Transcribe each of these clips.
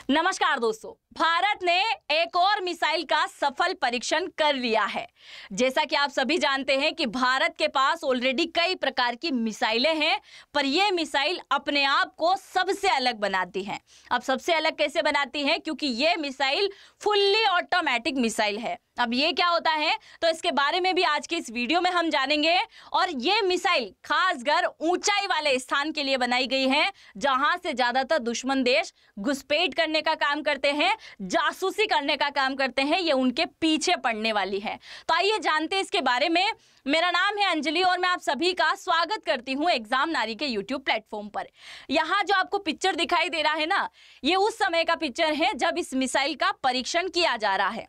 नमस्कार दोस्तों, भारत ने एक और मिसाइल का सफल परीक्षण कर लिया है। जैसा कि आप सभी जानते हैं कि भारत के पास ऑलरेडी कई प्रकार की मिसाइलें हैं, पर यह मिसाइल अपने आप को सबसे अलग बनाती है। अब सबसे अलग कैसे बनाती है? क्योंकि यह मिसाइल फुल्ली ऑटोमेटिक मिसाइल है। अब ये क्या होता है, तो इसके बारे में भी आज के इस वीडियो में हम जानेंगे। और ये मिसाइल खासकर ऊंचाई वाले स्थान के लिए बनाई गई है, जहां से ज्यादातर दुश्मन देश घुसपैठ करने का काम करते हैं, जासूसी करने का काम करते हैं। ये उनके पीछे पड़ने वाली है। तो आइए जानते हैं इसके बारे में। मेरा नाम है अंजलि और मैं आप सभी का स्वागत करती हूं एग्जाम नारी के यूट्यूब प्लेटफॉर्म पर। यहाँ जो आपको पिक्चर दिखाई दे रहा है ना, ये उस समय का पिक्चर है जब इस मिसाइल का परीक्षण किया जा रहा है।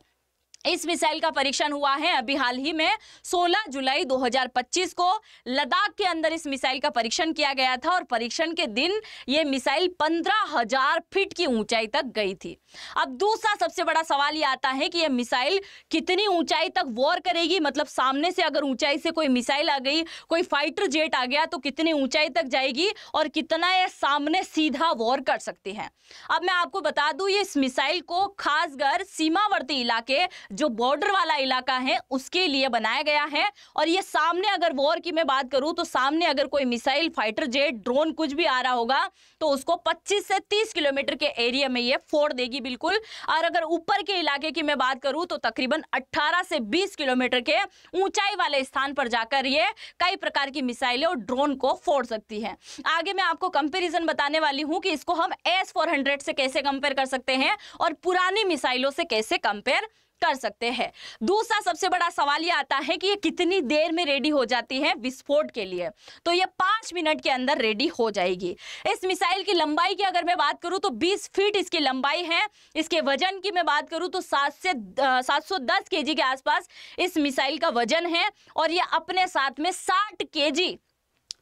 इस मिसाइल का परीक्षण हुआ है अभी हाल ही में 16 जुलाई 2025 को लद्दाख के अंदर इस मिसाइल का परीक्षण किया गया था। और परीक्षण के दिन ये मिसाइल 15,000 फीट की ऊंचाई तक गई थी। अब दूसरा सबसे बड़ा सवाल ये आता है कि ये मिसाइल कितनी ऊंचाई तक वॉर करेगी। मतलब सामने से अगर ऊंचाई से कोई मिसाइल आ गई, कोई फाइटर जेट आ गया, तो कितनी ऊंचाई तक जाएगी और कितना ये सामने सीधा वॉर कर सकती है। अब मैं आपको बता दूं, ये इस मिसाइल को खासकर सीमावर्ती इलाके, जो बॉर्डर वाला इलाका है, उसके लिए बनाया गया है। और ये सामने अगर वॉर की मैं बात करूं तो सामने अगर कोई मिसाइल, फाइटर जेट, ड्रोन कुछ भी आ रहा होगा तो उसको 25 से 30 किलोमीटर के एरिया में ये फोड़ देगी बिल्कुल। और अगर ऊपर के इलाके की मैं बात करूं तो तकरीबन 18 से 20 किलोमीटर के ऊंचाई वाले स्थान पर जाकर ये कई प्रकार की मिसाइलें और ड्रोन को फोड़ सकती है। आगे मैं आपको कंपैरिजन बताने वाली हूं कि इसको हम S-400 से कैसे कंपेयर कर सकते हैं और पुरानी मिसाइलों से कैसे कंपेयर कर सकते हैं। दूसरा सबसे बड़ा सवाल ये आता है कि ये कितनी देर में रेडी हो जाती है विस्फोट के लिए। तो ये 5 मिनट के अंदर रेडी हो जाएगी। इस मिसाइल की लंबाई की अगर मैं बात करूं तो 20 फीट इसकी लंबाई है। इसके वजन की मैं बात करूं तो 710 केजी के आसपास इस मिसाइल का वजन है। और ये अपने साथ में 60 केजी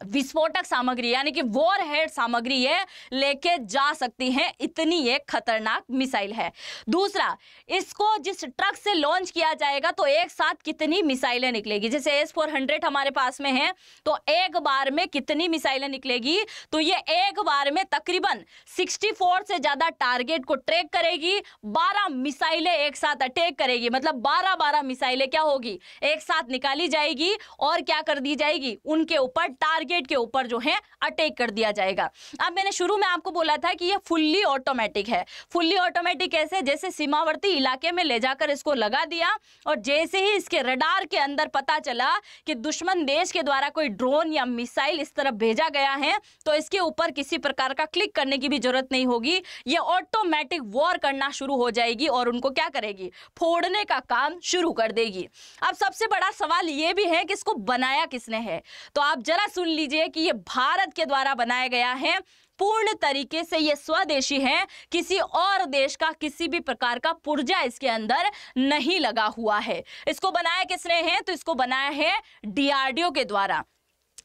विस्फोटक सामग्री यानी कि वॉर हेड सामग्री ये लेके जा सकती है। इतनी ये खतरनाक मिसाइल है। दूसरा, इसको जिस ट्रक से लॉन्च किया जाएगा तो एक साथ कितनी मिसाइलें निकलेगी। जैसे S-400 हमारे पास में है, तो एक बार में कितनी मिसाइलें निकलेगी, तो ये एक बार में तकरीबन 64 से ज्यादा टारगेट को ट्रैक करेगी। 12 मिसाइलें एक साथ अटैक करेगी। मतलब 12 मिसाइलें क्या होगी, एक साथ निकाली जाएगी और क्या कर दी जाएगी, उनके ऊपर टारगेट के ऊपर जो है अटैक कर दिया जाएगा। अब मैंने शुरू में आपको बोला था कि ये फुल्ली ऑटोमेटिक है। फुल्ली ऑटोमेटिक कैसे? जैसे सीमावर्ती इलाके में ले जाकर इसको लगा दिया और जैसे ही इसके रडार के अंदर पता चला कि दुश्मन देश के द्वारा कोई ड्रोन या मिसाइल इस तरफ भेजा गया है, तो इसके ऊपर किसी प्रकार का क्लिक करने की भी जरूरत नहीं होगी। ये ऑटोमेटिक वॉर करना शुरू हो जाएगी और उनको क्या करेगी, फोड़ने का काम शुरू कर देगी। अब सबसे बड़ा सवाल ये भी है कि इसको बनाया किसने है। तो आप जरा सुन लीजिए कि ये भारत के द्वारा बनाया गया है। पूर्ण तरीके से ये स्वदेशी है। किसी और देश का किसी भी प्रकार का पुर्जा इसके अंदर नहीं लगा हुआ है। इसको बनाया किसने है? तो इसको बनाया है DRDO के द्वारा।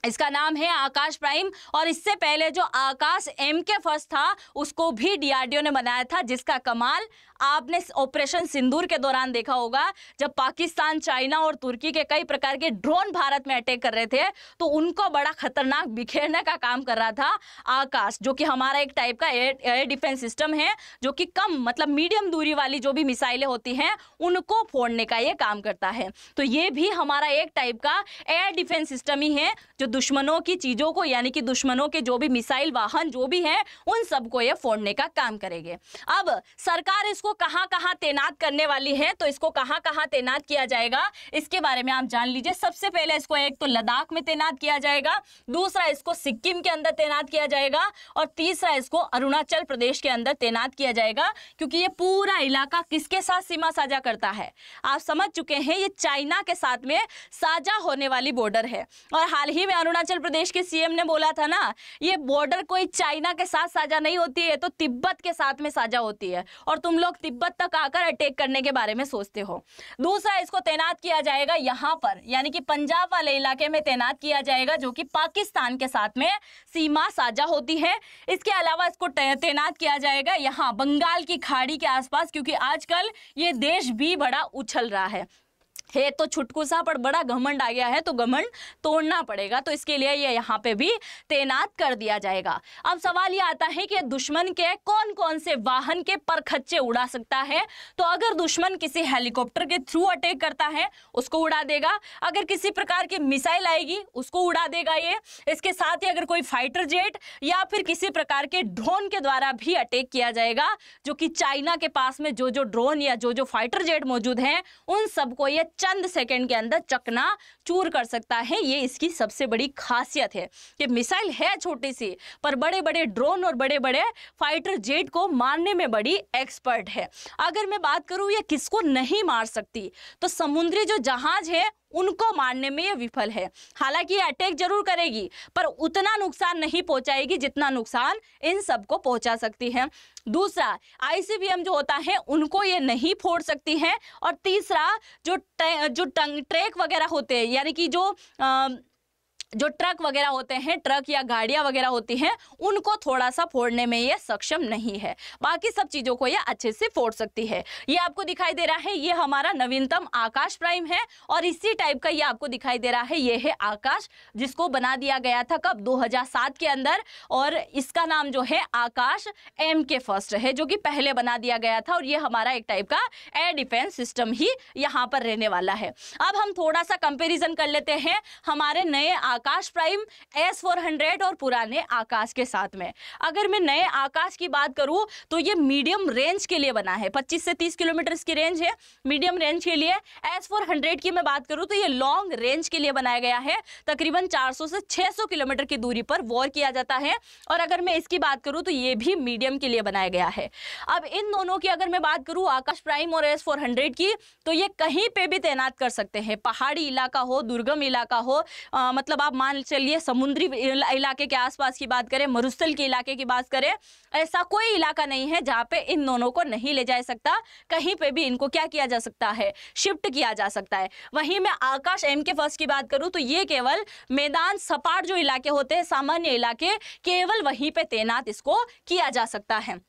इसका नाम है आकाश प्राइम। और इससे पहले जो आकाश MK फर्स्ट था उसको भी DRDO ने बनाया था, जिसका कमाल आपने ऑपरेशन सिंदूर के दौरान देखा होगा। जब पाकिस्तान, चाइना और तुर्की के कई प्रकार के ड्रोन भारत में अटैक कर रहे थे, तो उनको बड़ा खतरनाक बिखेरने का काम कर रहा था आकाश, जो कि हमारा एक टाइप का एयर डिफेंस सिस्टम है, जो कि कम मतलब मीडियम दूरी वाली जो भी मिसाइलें होती हैं उनको फोड़ने का ये काम करता है। तो ये भी हमारा एक टाइप का एयर डिफेंस सिस्टम ही है, जो दुश्मनों की चीजों को यानी कि दुश्मनों के जो भी मिसाइल वाहन जो भी है उन सबको ये फोड़ने का काम करेंगे। अब सरकार इसको कहां कहां तैनात करने वाली है, तो इसको कहां कहां तैनात किया जाएगा इसके बारे में आप जान लीजिए। सबसे पहले इसको एक तो लद्दाख में तैनात किया जाएगा, दूसरा इसको सिक्किम के अंदर तैनात किया जाएगा और तीसरा इसको अरुणाचल प्रदेश के अंदर तैनात किया जाएगा। क्योंकि ये पूरा इलाका किसके साथ सीमा साझा करता है, आप समझ चुके हैं, ये चाइना के साथ में साझा होने वाली बॉर्डर है। और हाल ही में अरुणाचल प्रदेश के CM ने बोला था ना, ये बॉर्डर कोई चाइना के साथ साझा नहीं होती है, तो तिब्बत के साथ में साझा होती है। और तुम लोग तिब्बत तक आकर अटैक करने के बारे में सोचते हो। दूसरा, इसको तैनात किया जाएगा यहाँ पर, यानी कि पंजाब वाले इलाके में तैनात किया जाएगा, जो कि पाकिस्तान के साथ में सीमा साझा होती है। इसके अलावा इसको तैनात किया जाएगा यहाँ बंगाल की खाड़ी के आसपास, क्योंकि आजकल ये देश भी बड़ा उछल रहा है। है तो छुटकू सा पर बड़ा घमंड आ गया है, तो घमंड तोड़ना पड़ेगा, तो इसके लिए ये यहाँ पे भी तैनात कर दिया जाएगा। अब सवाल ये आता है कि दुश्मन के कौन कौन से वाहन के परखच्चे उड़ा सकता है। तो अगर दुश्मन किसी हेलीकॉप्टर के थ्रू अटैक करता है उसको उड़ा देगा, अगर किसी प्रकार की मिसाइल आएगी उसको उड़ा देगा ये। इसके साथ ही अगर कोई फाइटर जेट या फिर किसी प्रकार के ड्रोन के द्वारा भी अटैक किया जाएगा, जो कि चाइना के पास में जो जो ड्रोन या जो जो फाइटर जेट मौजूद हैं उन सबको ये चंद सेकंड के अंदर चकना चूर कर सकता है। ये इसकी सबसे बड़ी खासियत है कि मिसाइल है छोटी सी, पर बड़े बड़े ड्रोन और बड़े बड़े फाइटर जेट को मारने में बड़ी एक्सपर्ट है। अगर मैं बात करूं ये किसको नहीं मार सकती, तो समुद्री जो जहाज है उनको मारने में ये विफल है। हालांकि ये अटैक जरूर करेगी पर उतना नुकसान नहीं पहुंचाएगी जितना नुकसान इन सबको पहुंचा सकती है। दूसरा, आईसीबीएम जो होता है उनको ये नहीं फोड़ सकती है। और तीसरा, जो ट्रक वगैरह होते हैं, यानी कि जो ट्रक वगैरह होते हैं, ट्रक या गाड़ियां वगैरह होती हैं, उनको थोड़ा सा फोड़ने में ये सक्षम नहीं है। बाकी सब चीजों को ये अच्छे से फोड़ सकती है। ये आपको दिखाई दे रहा है, ये हमारा नवीनतम आकाश प्राइम है और इसी टाइप का ये आपको दिखाई दे रहा है, ये है आकाश, जिसको बना दिया गया था कब, 2007 के अंदर। और इसका नाम जो है आकाश MK फर्स्ट है, जो कि पहले बना दिया गया था। और ये हमारा एक टाइप का एयर डिफेंस सिस्टम ही यहाँ पर रहने वाला है। अब हम थोड़ा सा कंपेरिजन कर लेते हैं हमारे नए आकाश प्राइम S400 और पुराने आकाश के साथ में। अगर मैं नए आकाश की बात करूं तो ये मीडियम रेंज के लिए बना है, 25 से 30 किलोमीटर की रेंज है मीडियम रेंज के लिए। S400 की मैं बात करूं तो ये लॉन्ग रेंज के लिए बनाया गया है, तकरीबन 400 से 600 किलोमीटर की दूरी पर वॉर किया जाता है। और अगर मैं इसकी बात करूं तो ये भी मीडियम के लिए बनाया गया है। अब इन दोनों की अगर मैं बात करूं, आकाश प्राइम और S400 की, तो ये कहीं पे भी तैनात कर सकते हैं, पहाड़ी इलाका हो, दुर्गम इलाका हो, मतलब आप मान चलिए समुद्री इलाके के आसपास की बात करें, मरुस्थल के इलाके की बात करें, ऐसा कोई इलाका नहीं है जहां पे इन दोनों को नहीं ले जा सकता। कहीं पे भी इनको क्या किया जा सकता है, शिफ्ट किया जा सकता है। वहीं मैं आकाश MK फर्स्ट की बात करूं तो ये केवल मैदान सपाट जो इलाके होते हैं, सामान्य इलाके, केवल वहीं पे तैनात इसको किया जा सकता है।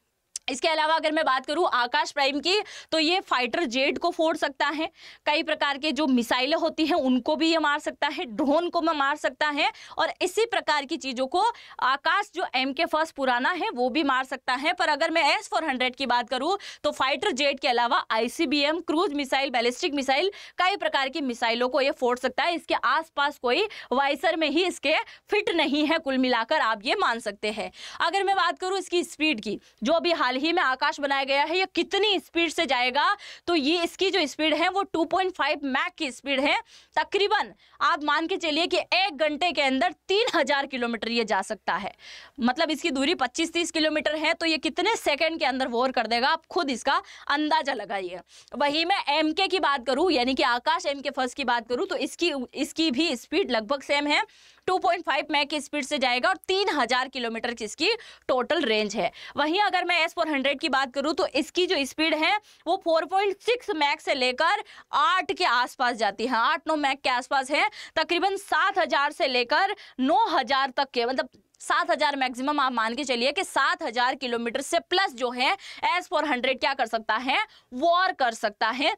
इसके अलावा अगर मैं बात करूं आकाश प्राइम की, तो ये फाइटर जेट को फोड़ सकता है, कई प्रकार के जो मिसाइलें होती हैं उनको भी ये मार सकता है, ड्रोन को मार सकता है, और इसी प्रकार की चीजों को आकाश जो MK फर्स्ट पुराना है वो भी मार सकता है। पर अगर मैं S400 की बात करूं तो फाइटर जेट के अलावा ICBM, cruise missile, ballistic missile, कई प्रकार की मिसाइलों को ये फोड़ सकता है। इसके आसपास कोई वाइसर में ही इसके फिट नहीं है, कुल मिलाकर आप ये मान सकते हैं। अगर मैं बात करूं इसकी स्पीड की, जो अभी हाल ही में आकाश बनाया गया है, ये कितनी स्पीड से जाएगा, तो ये इसकी जो स्पीड है वो 2.5 मैक की स्पीड है। तकरीबन आप मान के चलिए कि 1 घंटे के अंदर 3000 किलोमीटर ये जा सकता है। मतलब इसकी दूरी 25-30 किलोमीटर है, तो ये कितने सेकंड के अंदर वॉर कर देगा, आप खुद इसका अंदाजा लगाइए। वही मैं MK की बात करूं, यानी कि आकाश MK फर्स्ट की बात करूं, तो इसकी भी स्पीड लगभग सेम है, 2.5 मैक की स्पीड से जाएगा और 3000 किलोमीटर की इसकी टोटल रेंज है। वहीं अगर मैं S400 की बात करूं तो इसकी जो स्पीड है वो 4.6 मैक से लेकर 8 के आसपास जाती है, 8-9 मैक के आसपास है। तकरीबन 7000 से लेकर 9000 तक के, मतलब 7000 मैक्सिमम आप मान के चलिए कि 7000 किलोमीटर से प्लस जो है S400 क्या कर सकता है, वॉर कर सकता है।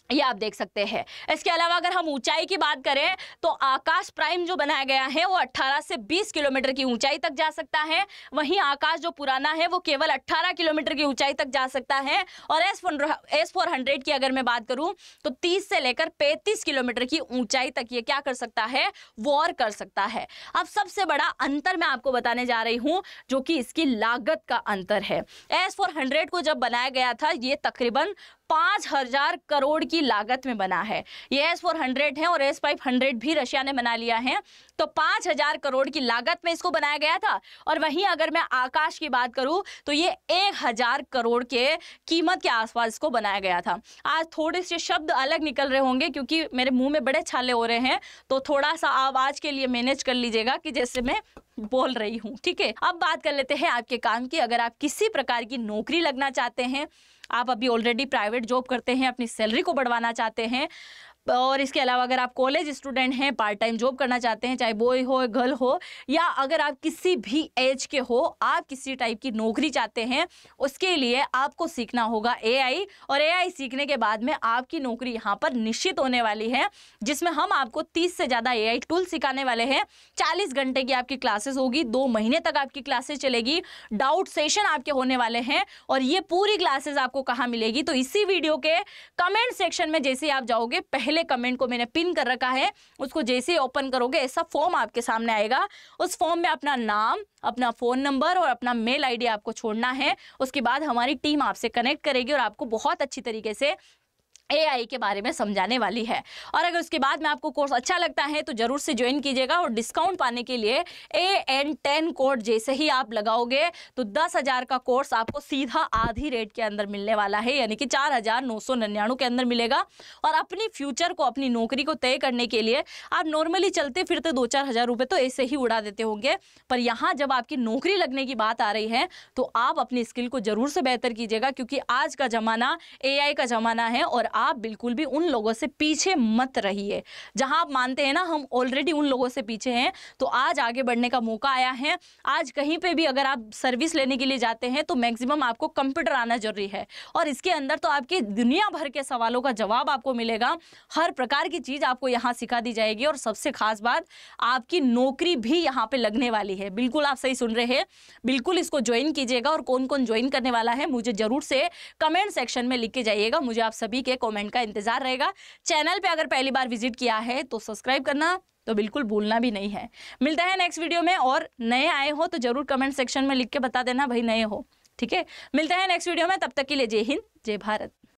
ये आप देख सकते हैं। इसके अलावा अगर हम ऊंचाई की बात करें तो आकाश प्राइम जो बनाया गया है वो 18 से 20 किलोमीटर की ऊंचाई तक जा सकता है। वहीं आकाश जो पुराना है वो केवल 18 किलोमीटर की ऊंचाई तक जा सकता है। और S400 की अगर मैं बात करूं तो 30 से लेकर 35 किलोमीटर की ऊंचाई तक ये क्या कर सकता है, वॉर कर सकता है। अब सबसे बड़ा अंतर मैं आपको बताने जा रही हूं, जो कि इसकी लागत का अंतर है। S400 को जब बनाया गया था ये तकरीबन 5000 करोड़ की लागत में बना है। ये S400 है और S500 भी रशिया ने बना लिया है, तो 5000 करोड़ की लागत में इसको बनाया गया था। और वहीं अगर मैं आकाश की बात करूं तो ये 1000 करोड़ के कीमत के आसपास इसको बनाया गया था। आज थोड़े से शब्द अलग निकल रहे होंगे क्योंकि मेरे मुंह में बड़े छाले हो रहे हैं, तो थोड़ा सा आप आज के लिए मैनेज कर लीजिएगा कि जैसे मैं बोल रही हूँ, ठीक है। अब बात कर लेते हैं आपके काम की। अगर आप किसी प्रकार की नौकरी लगना चाहते हैं, आप अभी ऑलरेडी प्राइवेट जॉब करते हैं, अपनी सैलरी को बढ़वाना चाहते हैं, और इसके अलावा अगर आप कॉलेज स्टूडेंट हैं, पार्ट टाइम जॉब करना चाहते हैं, चाहे बॉय हो गर्ल हो, या अगर आप किसी भी एज के हो, आप किसी टाइप की नौकरी चाहते हैं, उसके लिए आपको सीखना होगा एआई। और एआई सीखने के बाद में आपकी नौकरी यहाँ पर निश्चित होने वाली है, जिसमें हम आपको 30 से ज़्यादा एआई टूल सिखाने वाले हैं। 40 घंटे की आपकी क्लासेस होगी, 2 महीने तक आपकी क्लासेस चलेगी, डाउट सेशन आपके होने वाले हैं। और ये पूरी क्लासेस आपको कहाँ मिलेगी, तो इसी वीडियो के कमेंट सेक्शन में जैसे आप जाओगे, पहले कमेंट को मैंने पिन कर रखा है, उसको जैसे ही ओपन करोगे ऐसा फॉर्म आपके सामने आएगा। उस फॉर्म में अपना नाम, अपना फ़ोन नंबर और अपना मेल आईडी आपको छोड़ना है। उसके बाद हमारी टीम आपसे कनेक्ट करेगी और आपको बहुत अच्छी तरीके से एआई के बारे में समझाने वाली है। और अगर उसके बाद में आपको कोर्स अच्छा लगता है तो जरूर से ज्वाइन कीजिएगा। और डिस्काउंट पाने के लिए AN10 कोड जैसे ही आप लगाओगे तो 10,000 का कोर्स आपको सीधा आधी रेट के अंदर मिलने वाला है, यानी कि 4,999 के अंदर मिलेगा। और अपनी फ्यूचर को, अपनी नौकरी को तय करने के लिए आप नॉर्मली चलते फिरते 2-4 हज़ार रुपये तो ऐसे ही उड़ा देते होंगे, पर यहाँ जब आपकी नौकरी लगने की बात आ रही है तो आप अपनी स्किल को जरूर से बेहतर कीजिएगा, क्योंकि आज का ज़माना एआई का ज़माना है। और आप बिल्कुल भी उन लोगों से पीछे मत रहिए। जहां आप मानते हैं ना हम ऑलरेडी उन लोगों से पीछे हैं, तो आज आगे बढ़ने का मौका आया है। आज कहीं पे भी अगर आप सर्विस लेने के लिए जाते हैं तो मैक्सिमम आपको कंप्यूटर आना जरूरी है, और इसके अंदर तो आपके दुनिया भर के सवालों का जवाब आपको मिलेगा। हर प्रकार की चीज आपको यहाँ सिखा दी जाएगी। और सबसे खास बात, आपकी नौकरी भी यहाँ पे लगने वाली है। बिल्कुल आप सही सुन रहे हैं, बिल्कुल इसको ज्वाइन कीजिएगा। और कौन कौन ज्वाइन करने वाला है मुझे जरूर से कमेंट सेक्शन में लिख के जाइएगा, मुझे आप सभी के कमेंट का इंतजार रहेगा। चैनल पे अगर पहली बार विजिट किया है तो सब्सक्राइब करना तो बिल्कुल भूलना भी नहीं है। मिलते हैं नेक्स्ट वीडियो में। और नए आए हो तो जरूर कमेंट सेक्शन में लिख के बता देना भाई नए हो, ठीक है। मिलते हैं नेक्स्ट वीडियो में, तब तक के लिए जय हिंद, जय भारत।